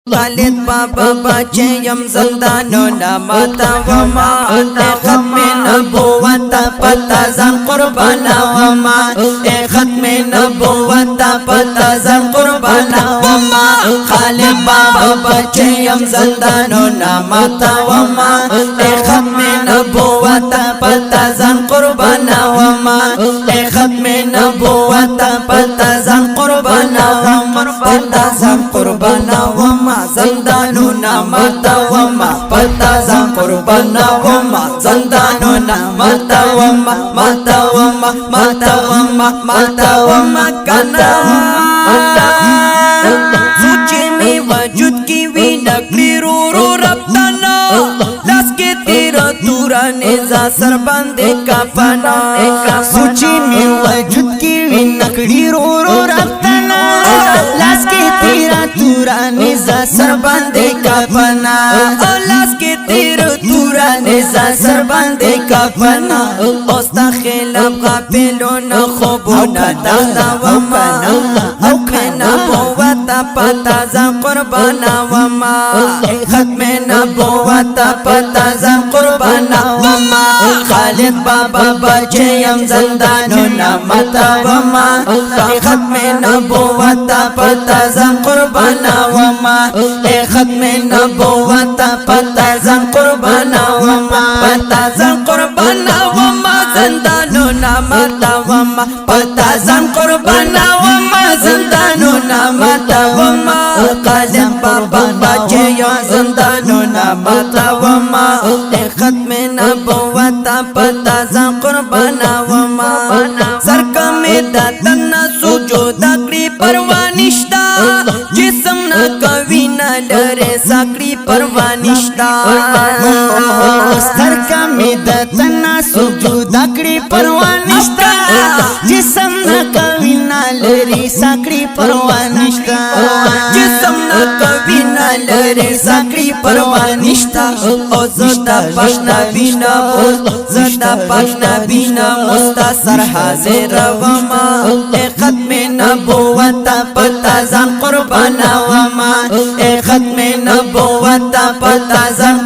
خالد بابا بچیم زندانونا ماتا وما ختم نبوت پتا زن قربانا وما ختم نبوت پتا زن قربانا وما خالد بابا بچیم زندانونا ماتا وما ختم نبوت پتا زن قربانا وما ختم نبوت پتا زن قربانا وما پتا زن قربانا وما زندانونا ماتا وما پتا زن قربانا وما زندانونا ماتا وما ماتا وما ماتا وما ماتا وما کنا سوچے میں وجود کی وی نکلی رو رو ربتنا لاس کے تیرا تورا نیزا سر باندے کا پنا سوچے میں وجود کی وی نکلی رو رو ربتنا لاس کے تیرا تورا نیزا سر باندے کا پنا لاس کے تیرا تورا نیزا سر باندے کا پنا اوستا خلاف غافلون خوبونا دادا وما ختم نبوت پتا زن قربانا وما ختم نبوت پتا زن قربانا وما خالد بابا بچیم زندانونا ماتا وما ختم نبوت پتا زن قربانا وما ختم نبوت پتا زن قربانا وما پتا زن قربانا وما زندانونا ماتا وما پتا زن قربانا وما زندانونا ماتا وما خالد بابا بچیم زندانونا ماتا وما ختم نبوت پتا زن قربانا وما سرکم دتنا سجود کړی پروانشتا جسم نا کوي نا لره سکړی پروانشتا سرکم دتنا سجود کړی پروانشتا جسم نا کوي نا لره سکړی پروانشتا جسم نا کوي نا لره سکړی پروانشتا او زدا پښنا بینا زدا پښنا بینا مستسر حاضر وما ختم نبوت پتا زن قربانا وما ختم نبوت پتا زن